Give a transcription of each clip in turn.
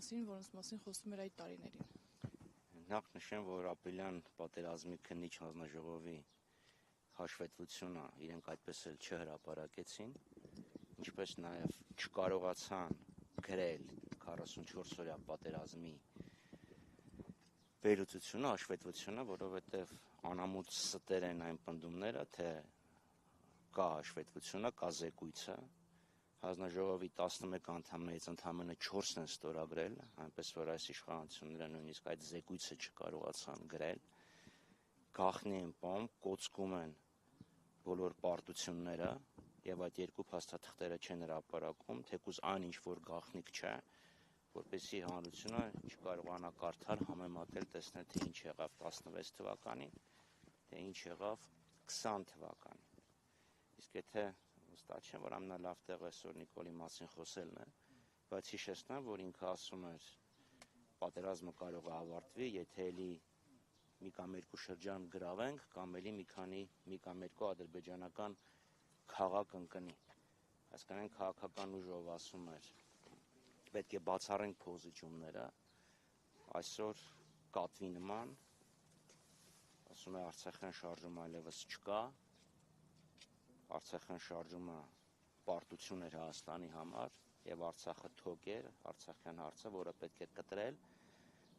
մասին, որոնց մասին խոսում էր այդ տարիներին։ Նախ նշեմ, որ ապրիլյան պատերազմի քննիչ հանձնաժողովի հաշվետվությունը իրենք այդպես էլ չհրապարակեցին, ինչպես նաև չկարողացան գրել 44-օրյա պատերազմի վերլուծությունը, հաշվետվությունը, որովհետև անամուտ ստեր են այն պնդումները, թե կա հաշվետվությունը, կա զեկույցը, հանձնաժողովի 11 անդամներից ընդամենը 4-ն են ստորագրել, այնպես որ այս իշխանությունները նույնիսկ այդ զեկույցը չկարողացան գրել, գաղտնի են պահում, կոծկում են բոլոր պարտությունները եւ այդ երկու փաստաթղթերը չեն հրապարակում, թեկուզ այն ինչ որ գաղտնիք չէ, որպեսզի հանրությունը չկարողանա կարդալ, համեմատել, տեսնել թե ինչ եղավ 16 թվականին, թե ինչ եղավ 20 թվականին։ Իսկ եթե վստահ չեմ, որ ամենալավ տեղը այսօր Նիկոլի մասին խոսելն է, բայց հիշեցնեմ, որ ինքը ասում էր պատերազմը կարող է ավարտվի, եթե էլի մի կամ երկու շրջան գրավենք, կամ էլի մի կամ երկու ադրբեջանական քաղաք ընկնի։ Հասկանանք քաղաքական ուժով ասում էր, պետք է բացառենք փոխզիջումները, այսօր կատվի նման, ասում է Արցախյան շարժումը այլևս չկա, Արցախյան շարժումը պարտություն էր Հայաստանի համար եւ Արցախը թոք էր, Արցախյան հարցը, որը պետք է կտրել,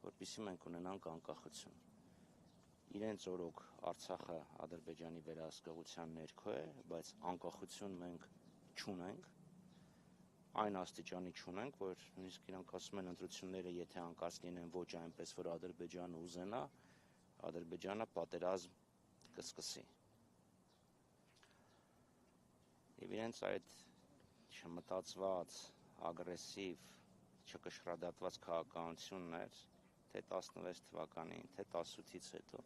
որպեսզի մենք ունենանք անկախություն։ Իրենց օրոք Արցախը Ադրբեջանի վերահսկողության ներքո է, բայց անկախություն մենք չունենք, այն աստիճանի չունենք, որ նույնիսկ իրանք ասում են ընտրությունները, եթե անկած լինեն ոչ այնպես, որ Ադրբեջանը ուզենա, Ադրբեջանը պատերազմ կսկսի։ Եվ իրենց այդ չմտածված, ագրեսիվ, չկշռադատված քաղաքականությունն էր, թե 16 թվականին, թե 18-ից հետո,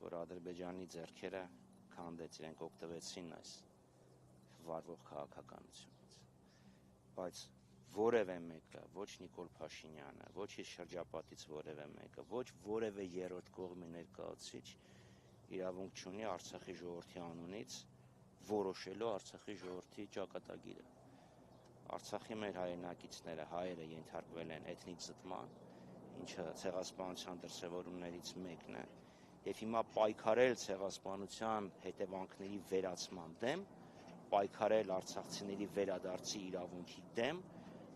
որ Ադրբեջանի ձեռքերը քանդեց, իրենք օգտվեցին այս վարվող քաղաքականությունից։ Բայց որևէ մեկը, ոչ Նիկոլ Փաշինյանը, ոչ իր շրջապատից որևէ մեկը, ոչ որևէ երրորդ կողմի ներկայացուցիչ իրավունք չունի Արցախի ժողովրդի անունից որոշելու Արցախի ժողովրդի ճակատագիրը։ Արցախի մեր հայրենակիցները, հայերը ենթարկվել են էթնիկ զտման, ինչը ցեղասպանության դրսևորումներից մեկն է, եւ հիմա պայքարել ցեղասպանության հետևանքների վերացման դեմ, պայքարել արցախցիների վերադարձի իրավունքի դեմ,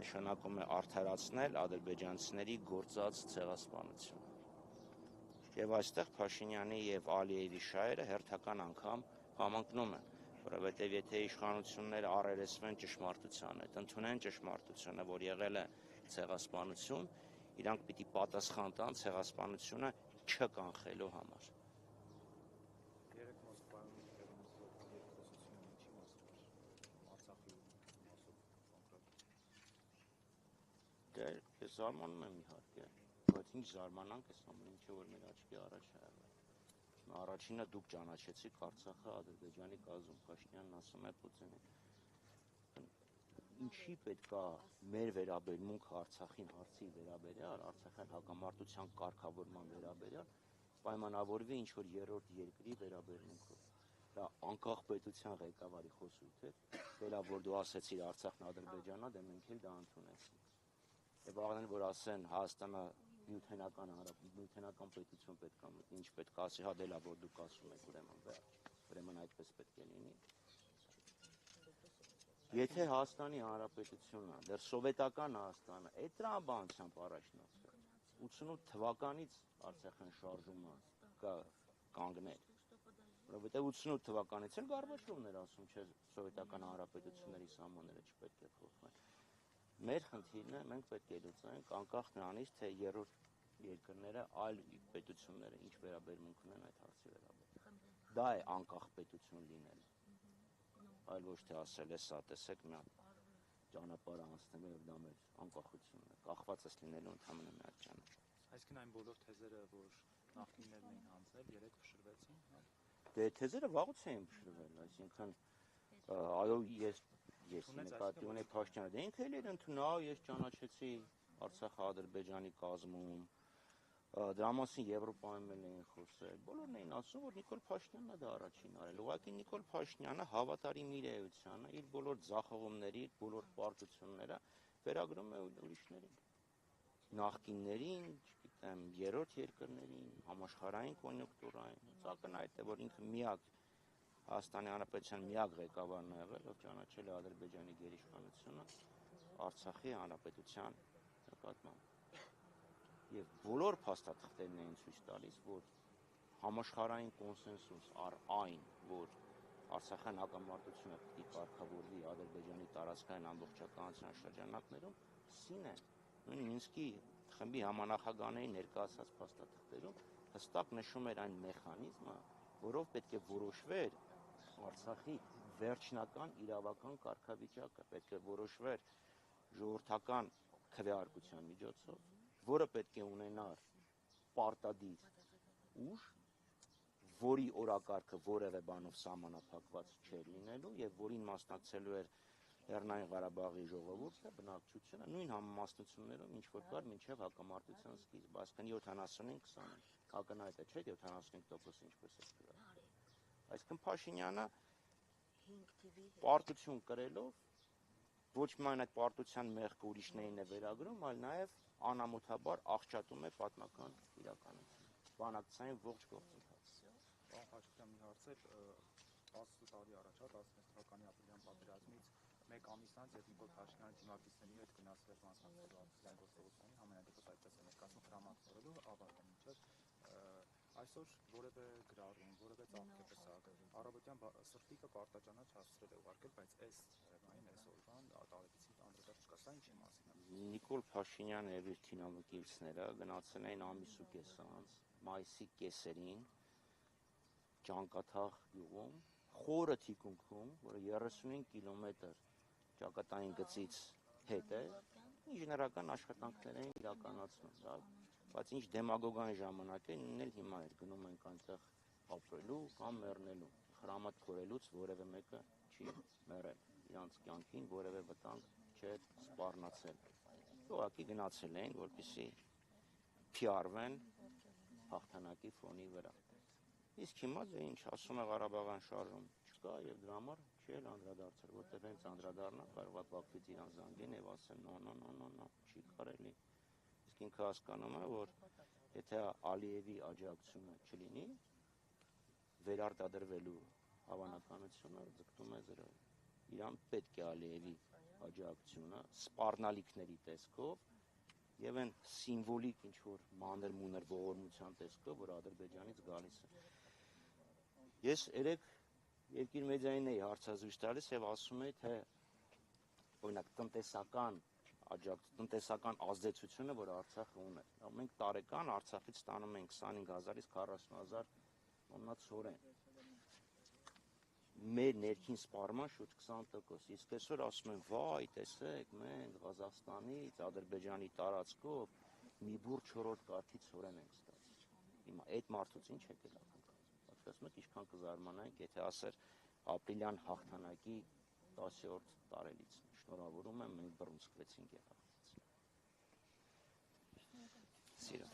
նշանակում է արդարացնել ադրբեջանցիների գործած ցեղասպանությունը։ Եվ այստեղ Փաշինյանի եւ Ալիևի շահերը հերթական անգամ համընկնում են, որովհետեւ եթե իշխանությունները առերեսվեն ճշմարտության հետ, ընդունեն ճշմարտությունը, որ եղել է ցեղասպանություն, իրանք պիտի պատասխան տան ցեղասպանությունը չկանխելու համար։ Երեք Մոսկվայում երկխոսությունը ինչի մասին էր, Արցախի մասով կոնկրետ։ Դե ես զարմանում եմ իհարկե, բայց ինչ զարմանանք էս ամեն ինչը, որ մեր աչքի առաջ է եղել։ Առաջինը դուք ճանաչեցիք Արցախը Ադրբեջանի կազմում, Փաշինյանն ասում է Պուտինին։ Ինչի պետքա մեր վերաբերմունքը Արցախին հարցի վերաբերյալ, Արցախյան հակամարտության կարգավորման վերաբերյալ պայմանավորվի ինչ որ երրորդ երկրի վերաբերմունքով։ Դա անկախ պետության ղեկավարի խոսույթ է, դրա որ դու ասեցիր Արցախն Ադրբեջանա, դե մենք էլ դա ընդունեցինք։ Եվ աղեն որ ասեն Հայաստանը նյութենական պետություն պետք է մտնի, ինչ պետք է ասի, հա դե լավ որ դուք ասում եք, ուրեմն այդպես պետք է լինի։ Եթե Հայաստանի Հանրապետությունը, դեռ սովետական Հայաստանը, այդ տրամաբանությամբ առաջնորդվել, 88 թվականից Արցախյան շարժումը կանգներ, որովհետև 88 թվականից էլ Գորբաչովն էր ասում, չէ, սովետական հանրապետությունների սահմանները չպետք է փոխվեն։ Մեր խնդիրն է, մենք պետք է լուծենք անկախ նրանից, թե երրորդ երկրները, այլ պետությունները ինչ վերաբերմունք ունեն այդ հարցի վերաբերյալ։ Դա է անկախ պետություն լինելը, այլ ոչ թե ասել է սա, տեսեք մի հատ ճանապարհ անցնելու եւ դա մեր անկախությունն է, կախված ես լինելու ընդհանրապես մի հատ ճանապարհ։ Այսինքն այն բոլոր թեզերը, որ նախնիներն էին հանձնել, երեք փշրվեցին, հա։ Դե թեզերը վաղուց էին փշրվել, այսինքն այո, ես նկատի ունեի Փաշինյանը, դե ինքը էլ էր ընդունել, ես ճանաչեցի Արցախը Ադրբեջանի կազմում, դրա մասին Եվրոպայում էլ էին խոսել, բոլորն էին ասում, որ Նիկոլ Փաշինյանն է դա առաջին արել, ուղղակի Նիկոլ Փաշինյանը հավատարիմ իր էությանը, իր բոլոր ձախողումների, իր բոլոր պարտությունները վերագրում է ուրիշներին։ նախկիններին, չգիտեմ, երրորդ երկրներին, համաշխարհային կոնյունկտուրային, ակնհայտ է, որ ինքը միակ Հայաստանի Հանրապետության միակ ղեկավարն է եղել, ով ճանաչել է Ադրբեջանի գերիշխանությունը Արցախի Հանրապետության նկատմամբ։ Եվ բոլոր փաստաթղթերն էին ցույց տալիս, որ համաշխարհային կոնսենսուս առ այն, որ Արցախյան հակամարտությունը պիտի կարգավորվի Ադրբեջանի տարածքային ամբողջականության շրջանակներում, սին է։ Նույն Մինսկի խմբի համանախագահների ներկայացած փաստաթղթերում հստակ նշում էր այն մեխանիզմը, որով պետք է որոշվեր Արցախի վերջնական իրավական կարգավիճակը, պետք է որոշվեր ժողովրդական քվեարկության միջոցով, որը պետք է ունենար պարտադիր ուժ, որի օրակարգը որևէ բանով սահմանափակված չէր լինելու եւ որին մասնակցելու էր Լեռնային Ղարաբաղի ժողովուրդը, բնակչությունը, նույն համամասնություններում, ինչ որ կար մինչև հակամարտության սկիզբը, այսինքն 75-20, ակնհայտ է, չէ՞, 75% ինչպես է գրել։ Այսինքն Փաշինյանը պարտություն կրելով ոչ միայն այդ պարտության մեղքը ուրիշներին է վերագրում, այլ նաեւ անամոթաբար աղճատում է պատմական իրականությունը, բանակցային ողջ գործընթացը։ Պարոն Խաչատրյան, մի հարց է, 10 տարի առաջ, 16 թվականի ապրիլյան պատերազմից մեկ ամիս անց, երբ Նիկոլ Փաշինյանը թիմակիցների հետ գնացել էր մասնակցելու արտադրության գործողություններին, համենայնդեպս այդպես է ներկայացնում հրամանավորելու ավարտը մինչև այսօր որևէ գրառում, որևէ ծաղկեպսակ, առավոտյան սրտիկը պարտաճանաչ հասցրել է ուղարկել, բայց այս թեմային, այս օրվան տարեդիսի անդրադարձ չկա, սա ինչի մասին է։ Նիկոլ Փաշինյանը եւ իր թիմակիցները գնացել էին ամիս ու կես անց, մայիսի կեսերին, Ճանկաթաղ գյուղում, խորը թիկունքում, որը 35 կիլոմետր ճակատային գծից հետ է, ինժեներական աշխատանքներ էին իրականացնում, դա, բայց ինչ դեմագոգային ժամանակ է, նույնն էլ հիմա էր, գնում ենք այնտեղ ապրելու կամ մեռնելու, խրամատ քորելուց որևէ մեկը չի մեռել, իրանց կյանքին որևէ վտանգ չէր սպառնացել, ուղղակի գնացել էին, որպեսզի PR-վեն հաղթանակի ֆոնի վրա։ Իսկ հիմա դե ինչ, ասում է Ղարաբաղյան շարժում չկա եւ դրա համար չի էլ անդրադարձել, որտեղ հենց անդրադառնա կարող է Բաքվից իրան զանգեն եւ ասեն նո, չի կարելի։ Իսկ ինքը հասկանում է, որ եթե Ալիևի աջակցությունը չլինի, վերարտադրվելու հավանականությունը ձգտում է 0։ Իրան պետք է Ալիևի աջակցությունը սպառնալիքների տեսքով եւ այն սիմվոլիկ ինչ որ մանր-մունր ողորմության տեսքով, որ Ադրբեջանից գալիս է։ Ես երեք երկիր մեդիային էի հարցազրույց տալիս եւ ասում էի, թե օրինակ տնտեսական ազդեցությունը, որ Արցախը ուներ։ Մենք տարեկան Արցախից ստանում ենք 25000-ից 40000 տոննա ցորեն։ Մեր ներքին սպառման շուրջ 20%, իսկ այսօր ասում են, վայ, տեսեք, մենք Ղազախստանից, Ադրբեջանի տարածքով մի բուր 4-րդ կարգի ցորեն ենք ստացել։ Հիմա այդ մարդուց ինչ է գնալ։ Պատկերացնում եք, ինչքան կզարմանանք, եթե ասեր ապրիլյան հաղթանակի 10-րդ տարելիցն։ Շնորհավորում եմ, մենք բռունցքվեցինք եւ հաղթեցինք։ Սիրո։